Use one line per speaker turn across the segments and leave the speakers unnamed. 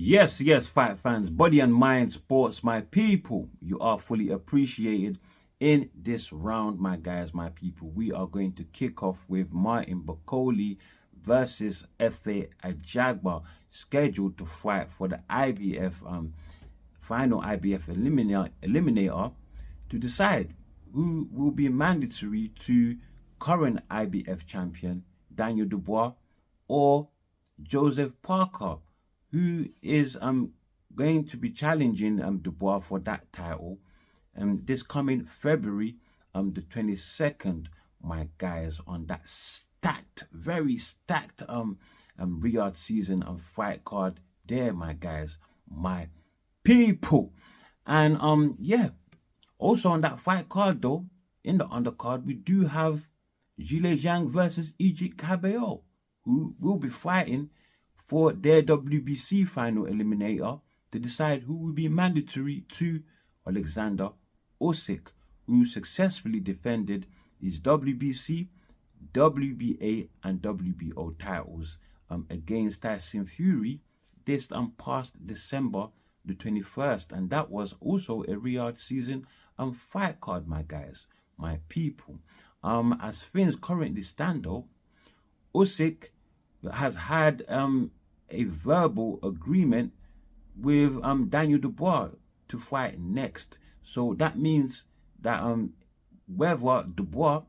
Yes, fight fans, body and mind sports, my people. You are fully appreciated in this round, my guys, my people. We are going to kick off with Martin Bakole versus FA Ajagba, scheduled to fight for the IBF final IBF eliminator to decide who will be mandatory to current IBF champion Daniel Dubois or Joseph Parker, who is going to be challenging Dubois for that title this coming February the 22nd, my guys, on that stacked, very stacked Riyadh season and fight card there, my guys, my people. And yeah, also on that fight card though, in the undercard, we do have Zhile Zhang versus Egypt Cabello, who will be fighting for their WBC final eliminator to decide who will be mandatory to Alexander Usyk, who successfully defended his WBC, WBA, and WBO titles against Tyson Fury this past December the 21st, and that was also a Riyadh season fight card, my guys, my people. As things currently stand though, Usyk has had a verbal agreement with Daniel Dubois to fight next. So that means that whether Dubois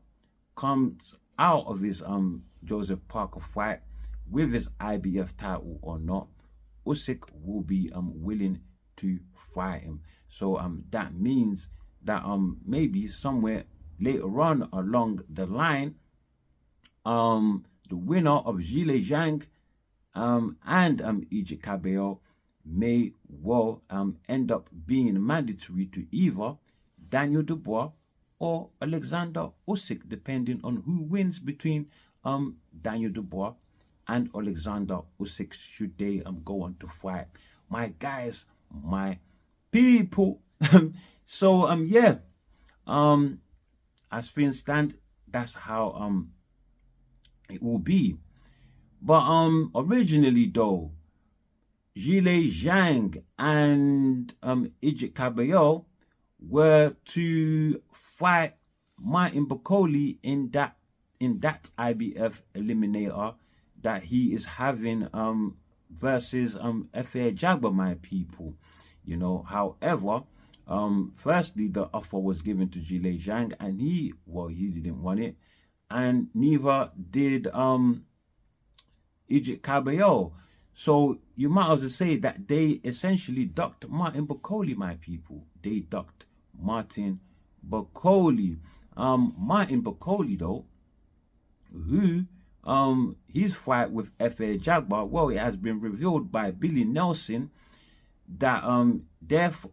comes out of his Joseph Parker fight with his IBF title or not, Usyk will be willing to fight him. So that means that maybe somewhere later on along the line, the winner of Zhile Zhang and Egypt Cabello may well end up being mandatory to either Daniel Dubois or Alexander Usyk, depending on who wins between Daniel Dubois and Alexander Usyk, should they go on to fight. My guys, my people. So yeah, as things stand, that's how it will be. But originally though, Zhile Zhang and Egypt Cabello were to fight Martin Bakole in that IBF eliminator that he is having versus FA Ajagba, my people. You know, however, firstly the offer was given to Zhile Zhang and he didn't want it, and neither did Egypt Cabello. So you might as well say that they essentially ducked Martin Bakole, my people. They ducked Martin Bakole. Martin Bakole though, who his fight with FA Ajagba, well, it has been revealed by Billy Nelson that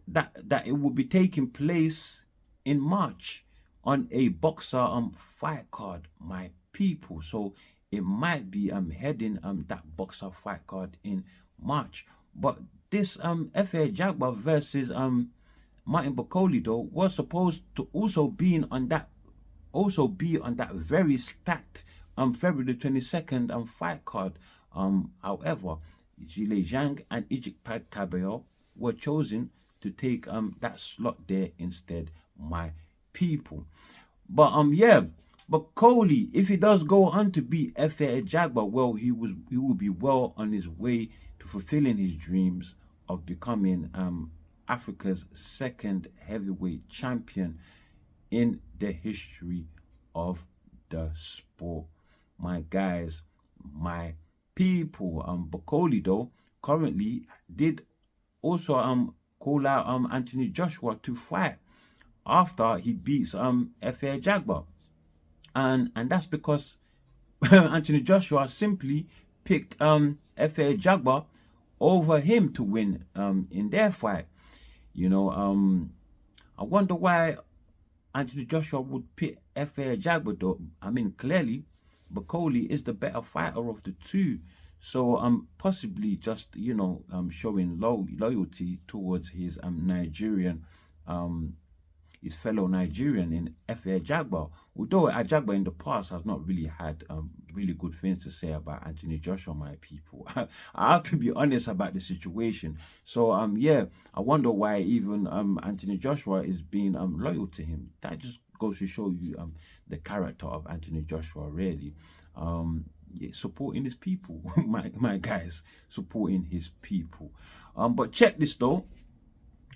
that it will be taking place in March on a boxer fight card, my people. So it might be heading that boxer fight card in March. But this FA Ajagba versus Martin Bakole though was supposed to also be on that very stacked February 22nd fight card. However, Zhile Zhang and Egypt Cabello were chosen to take that slot there instead, my people. But yeah, Bakole, if he does go on to beat FA Ajagba, well, he will be well on his way to fulfilling his dreams of becoming Africa's second heavyweight champion in the history of the sport. My guys, my people. Bakole though currently did also call out Anthony Joshua to fight after he beats FA Ajagba, and that's because Anthony Joshua simply picked FA Ajagba over him to win in their fight. You know, I wonder why Anthony Joshua would pick FA Ajagba though. I mean, clearly Bakole is the better fighter of the two. So possibly just, you know, showing loyalty towards his Nigerian his fellow Nigerian in Ajagba. Although Ajagba in the past has not really had really good things to say about Anthony Joshua, my people. I have to be honest about the situation. So yeah, I wonder why even Anthony Joshua is being loyal to him. That just goes to show you the character of Anthony Joshua, really. Yeah, supporting his people, my guys, supporting his people. But check this though.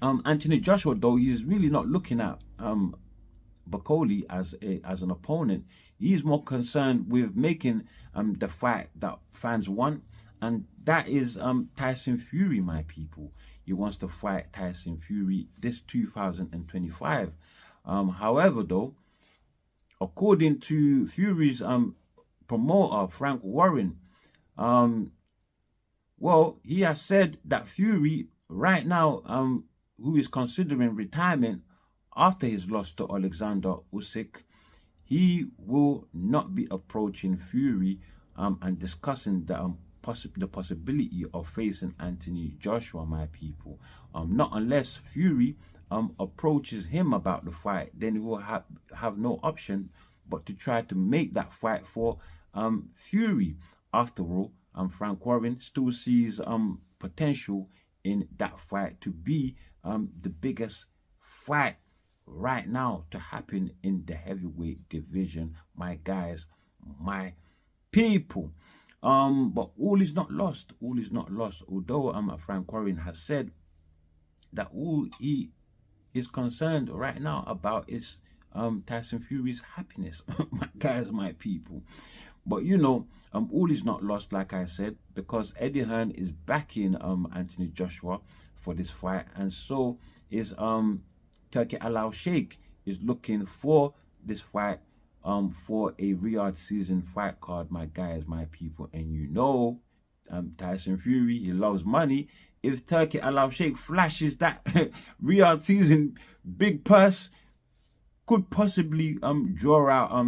Anthony Joshua though, he's really not looking at Bakole as an opponent. He's more concerned with making the fight that fans want, and that is Tyson Fury, my people. He wants to fight Tyson Fury this 2025. However, though, according to Fury's promoter Frank Warren, well, he has said that Fury right now, who is considering retirement after his loss to Alexander Usyk, he will not be approaching Fury and discussing the possibility of facing Anthony Joshua, my people. Not unless Fury approaches him about the fight, then he will have no option but to try to make that fight for Fury. After all, Frank Warren still sees potential in that fight to be the biggest fight right now to happen in the heavyweight division, my guys, my people. But all is not lost. All is not lost. Although Frank Warren has said that all he is concerned right now about is Tyson Fury's happiness, my guys, my people. But you know, all is not lost, like I said, because Eddie Hearn is backing Anthony Joshua for this fight, and so is Turki Sheikh is looking for this fight for a Riyadh season fight card, my guys, my people. And you know, Tyson Fury, he loves money. If Turki Sheikh flashes that Riyadh season big purse, could possibly draw out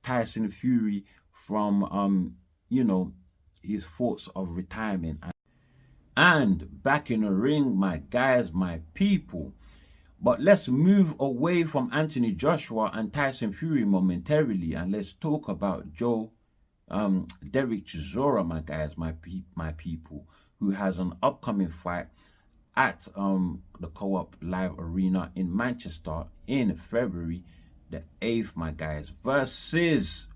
Tyson Fury from you know, his thoughts of retirement and back in the ring, my guys, my people. But let's move away from Anthony Joshua and Tyson Fury momentarily, and let's talk about Derek Chisora, my guys, my people, who has an upcoming fight at the Co-op Live Arena in Manchester in February the 8th, my guys, versus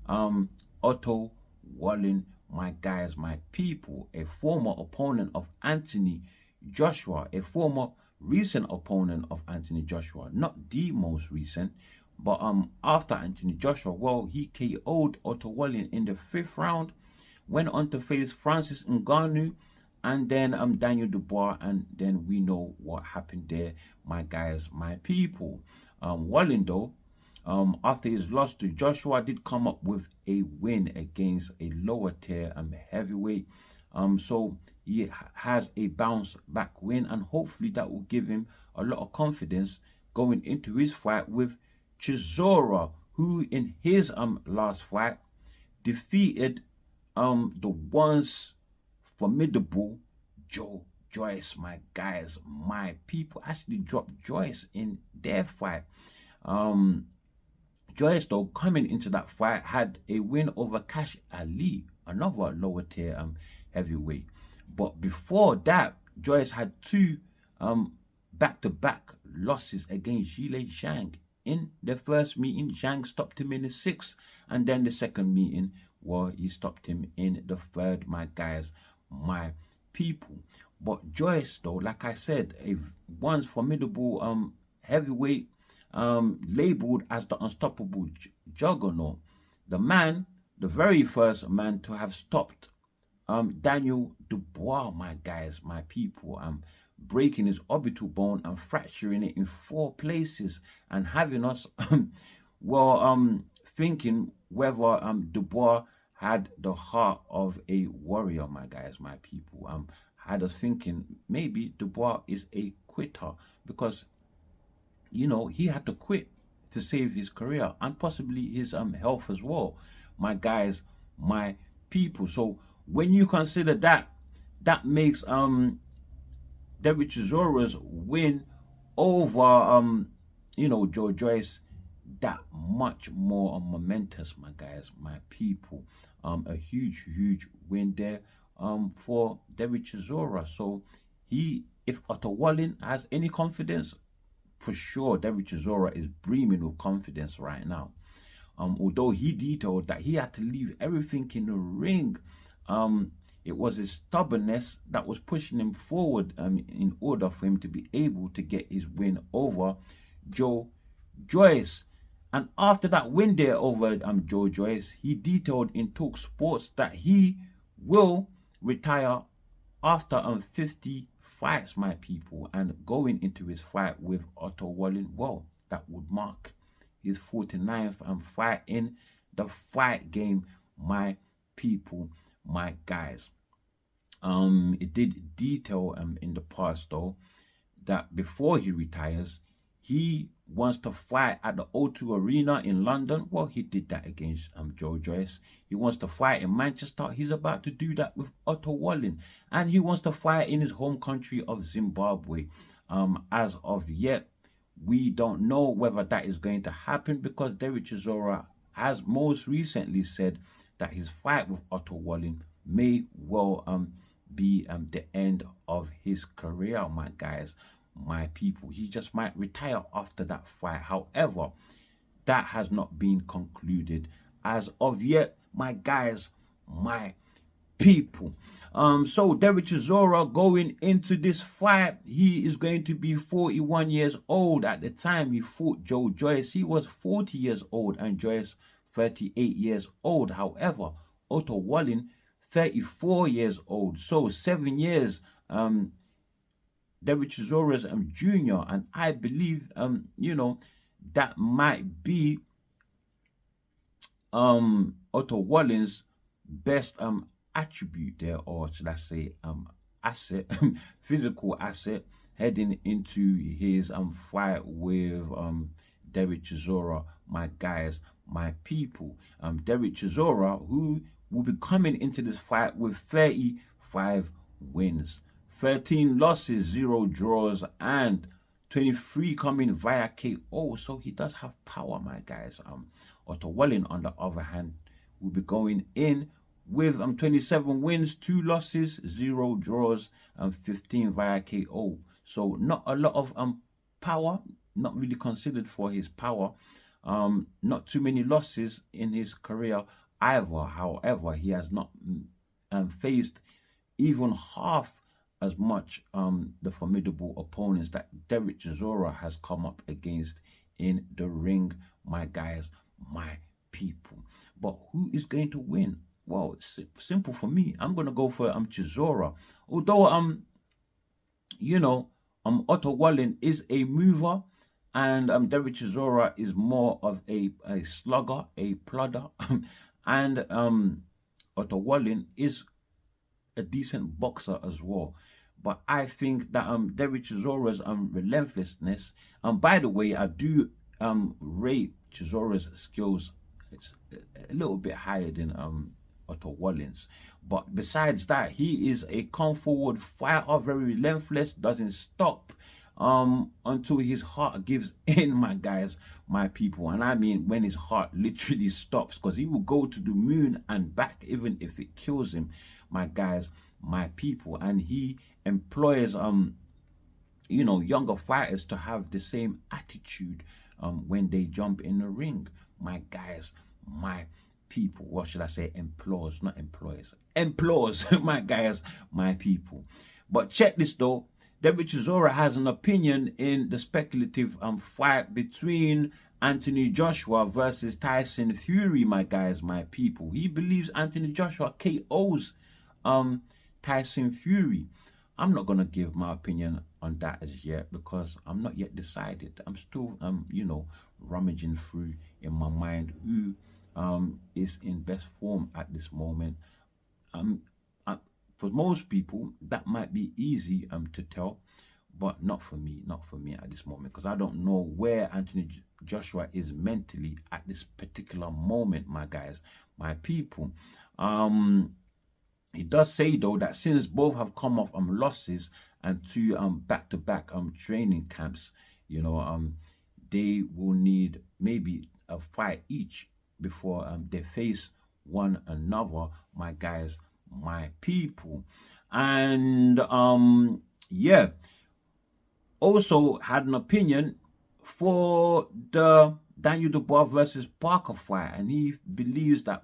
Otto Wallin, my guys, my people, a former opponent of Anthony Joshua, a former recent opponent of Anthony Joshua, not the most recent, but after Anthony Joshua, well, he KO'd Otto Wallin in the 5th round, went on to face Francis Ngannou, and then Daniel Dubois, and then we know what happened there, my guys, my people. Wallin though, after his loss to Joshua, did come up with a win against a lower tier heavyweight. So he has a bounce back win, and hopefully that will give him a lot of confidence going into his fight with Chisora, who in his last fight defeated the once formidable Joyce, my guys, my people. Actually dropped Joyce in their fight. Joyce though, coming into that fight, had a win over Cash Ali, another lower tier heavyweight. But before that, Joyce had 2 back-to-back losses against Zhilei Zhang. In the first meeting, Zhang stopped him in the 6th, and then the second meeting, well, he stopped him in the 3rd, my guys, my people. But Joyce though, like I said, a once formidable heavyweight, labeled as the unstoppable juggernaut, the man, the very first man to have stopped Daniel Dubois, my guys, my people, breaking his orbital bone and fracturing it in 4 places, and having us well thinking whether Dubois had the heart of a warrior, my guys, my people. Had us thinking maybe Dubois is a quitter, because you know, he had to quit to save his career and possibly his health as well, my guys, my people. So when you consider that, that makes Derek Chisora's win over Joe Joyce that much more momentous, my guys, my people. A huge win there for Derek Chisora. So if Otto Wallin has any confidence, for sure Derek Chisora is brimming with confidence right now. Although he detailed that he had to leave everything in the ring, it was his stubbornness that was pushing him forward in order for him to be able to get his win over Joe Joyce. And after that win there over Joe Joyce, he detailed in Talk Sports that he will retire after 50 fights, my people, and going into his fight with Otto Wallin, well, that would mark his 49th fight in the fight game, my people, my guys. It did detail in the past though that before he retires, he wants to fight at the O2 Arena in London. Well, he did that against Joe Joyce. He wants to fight in Manchester. He's about to do that with Otto Wallin. And he wants to fight in his home country of Zimbabwe. As of yet, we don't know whether that is going to happen because Derek Chisora has most recently said that his fight with Otto Wallin may well be the end of his career, my guys, my people. He just might retire after that fight. However, that has not been concluded as of yet, my guys, my people. So Derek Chisora going into this fight, he is going to be 41 years old. At the time he fought Joe Joyce, he was 40 years old and Joyce 38 years old. However, Otto Wallin 34 years old. So 7 years Derek Chisora's junior, and I believe that might be Otto Wallin's best attribute there, or should I say asset, physical asset, heading into his fight with Derek Chisora, my guys, my people. Derek Chisora, who will be coming into this fight with 35 wins, 13 losses, 0 draws, and 23 coming via KO. So he does have power, my guys. Otto Wallin, on the other hand, will be going in with 27 wins, 2 losses, 0 draws, and 15 via KO. So not a lot of power, not really considered for his power. Not too many losses in his career either. However, he has not faced even half as much the formidable opponents that Derek Chisora has come up against in the ring, my guys, my people. But who is going to win? Well, it's simple for me. I'm gonna go for Chisora. Although Otto Wallin is a mover, and Derek Chisora is more of a slugger, a plodder, and Otto Wallin is a decent boxer as well. But I think that Derek Chisora's relentlessness, by the way, I do rate Chisora's skills. It's a little bit higher than Otto Wallin's. But besides that, he is a come forward fighter, very relentless, doesn't stop until his heart gives in, my guys, my people. And I mean when his heart literally stops, because he will go to the moon and back even if it kills him, my guys, my people. And he employs younger fighters to have the same attitude when they jump in the ring, my guys, my people. What should I say? Employs, not employers. Employs, my guys, my people. But check this though. Derek Chisora has an opinion in the speculative fight between Anthony Joshua versus Tyson Fury, my guys, my people. He believes Anthony Joshua KOs Tyson Fury. I'm not gonna give my opinion on that as yet because I'm not yet decided. I'm still rummaging through in my mind who is in best form at this moment. For most people, that might be easy to tell, but not for me at this moment, because I don't know where Anthony Joshua is mentally at this particular moment, my guys, my people. He does say though that since both have come off losses and two back-to-back training camps, they will need maybe a fight each before they face one another, my guys, my people. And yeah, also had an opinion for the Daniel Dubois versus Parker fight, and he believes that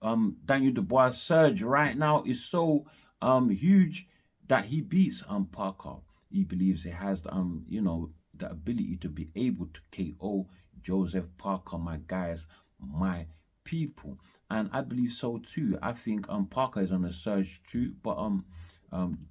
Daniel Dubois' surge right now is so huge that he beats Parker. He believes he has you know, the ability to be able to KO Joseph Parker, my guys, my people. And I believe so too. I think Parker is on a surge too, but um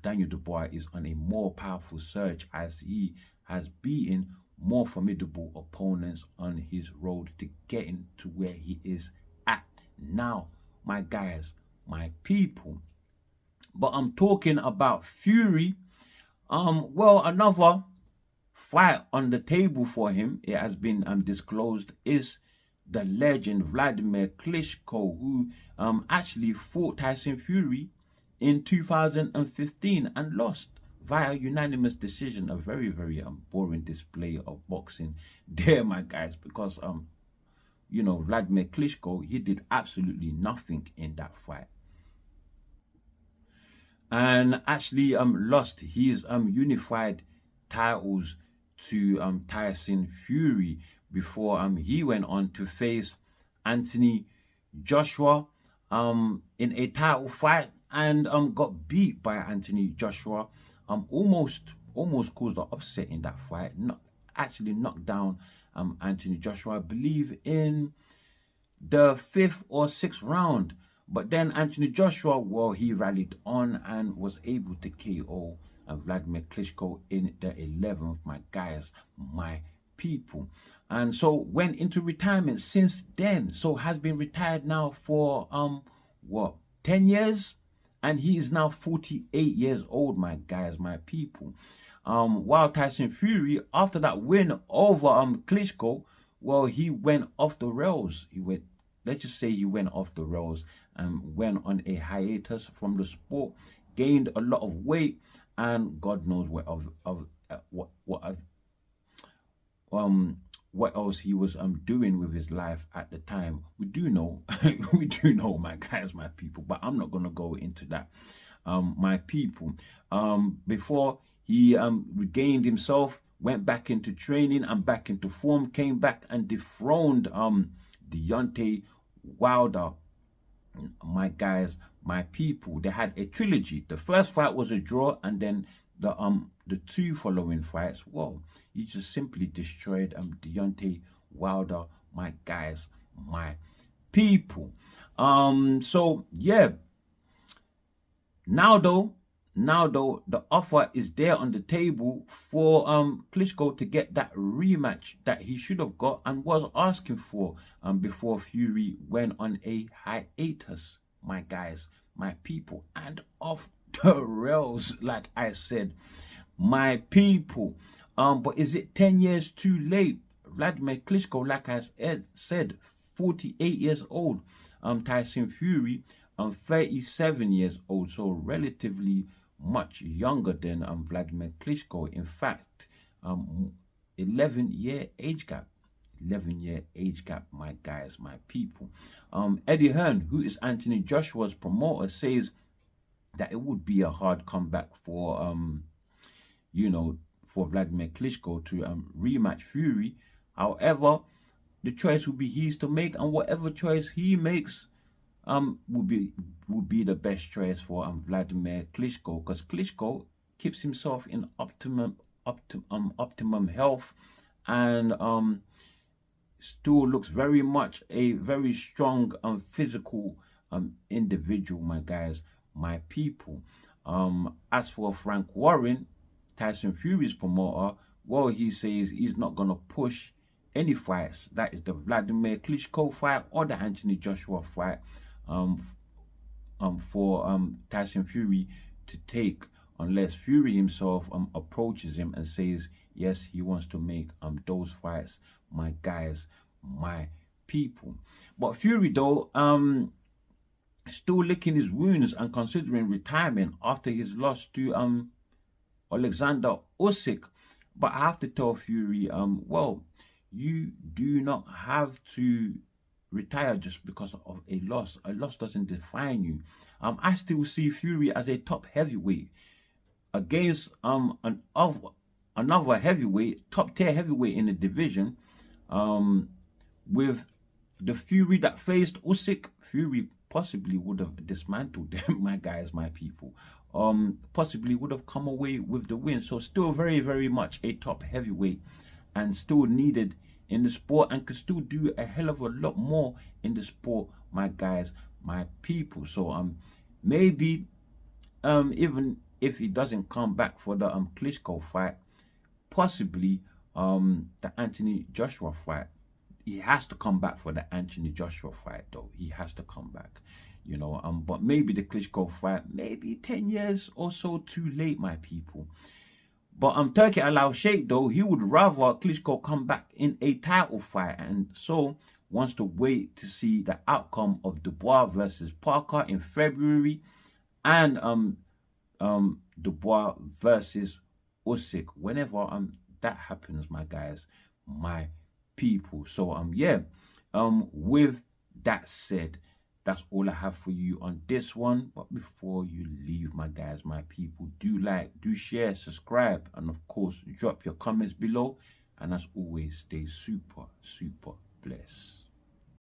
Daniel Dubois is on a more powerful surge as he has beaten more formidable opponents on his road to getting to where he is at now, my guys, my people. But I'm talking about Fury. Well, another fight on the table for him, it has been disclosed, is the legend Vladimir Klitschko, who actually fought Tyson Fury in 2015 and lost via unanimous decision. A very, very boring display of boxing there, my guys, because you know, Vladimir Klitschko, he did absolutely nothing in that fight, and actually lost his unified titles to Tyson Fury before he went on to face Anthony Joshua in a title fight, and got beat by Anthony Joshua. Almost caused the upset in that fight. Not actually knocked down Anthony Joshua, I believe, in the 5th or 6th round. But then Anthony Joshua, well, he rallied on and was able to KO Vladimir Klitschko in the 11th, my guys, my people. And so went into retirement since then. So has been retired now for what, 10 years? And he is now 48 years old, my guys, my people. While Tyson Fury, after that win over Klitschko, well, he went off the rails. Let's just say he went off the rails and went on a hiatus from the sport, gained a lot of weight, and God knows what else he was doing with his life at the time. We do know, we do know, my guys, my people, but I'm not gonna go into that. My people, before he regained himself, went back into training and back into form, came back and dethroned Deontay Wilder, my guys, my people. They had a trilogy. The first fight was a draw, and then the two following fights, well, he just simply destroyed Deontay Wilder, my guys, my people. So yeah, now though, the offer is there on the table for Klitschko to get that rematch that he should have got and was asking for before Fury went on a hiatus, my guys, my people, and off the rails, like I said, my people. But is it 10 years too late? Vladimir Klitschko, like I said, 48 years old. Tyson Fury, 37 years old, so relatively much younger than Vladimir Klitschko. In fact, 11-year age gap. 11-year age gap, my guys, my people. Eddie Hearn, who is Anthony Joshua's promoter, says that it would be a hard comeback for you know, for Vladimir Klitschko to rematch Fury. However, the choice will be his to make, and whatever choice he makes will be the best choice for Vladimir Klitschko, because Klitschko keeps himself in optimum health, and still looks very much a very strong physical individual, my guys, my people. As for Frank Warren, Tyson Fury's promoter, well, he says he's not gonna push any fights. That is the Vladimir Klitschko fight or the Anthony Joshua fight for Tyson Fury to take, unless Fury himself approaches him and says yes, he wants to make those fights, my guys, my people. But Fury though, still licking his wounds and considering retirement after his loss to Alexander Usyk, But I have to tell Fury, well, you do not have to retire just because of a loss. A loss doesn't define you. I still see Fury as a top heavyweight against another heavyweight, top tier heavyweight in the division. With the Fury that faced Usyk, Fury possibly would have dismantled them, my guys, my people. Possibly would have come away with the win. So still very, very much a top heavyweight and still needed in the sport and could still do a hell of a lot more in the sport, my guys, my people. So maybe even if he doesn't come back for the Klitschko fight, possibly the Anthony Joshua fight. He has to come back for the Anthony Joshua fight, though. He has to come back, you know. But maybe the Klitschko fight, maybe 10 years or so too late, my people. But Turki Al Sheikh, though, he would rather Klitschko come back in a title fight, and so wants to wait to see the outcome of Dubois versus Parker in February, and Dubois versus Usyk whenever that happens, my guys, my people. So yeah, with that said, that's all I have for you on this one. But before you leave, my guys, my people, do like, do share, subscribe, and of course drop your comments below. And as always, stay super blessed.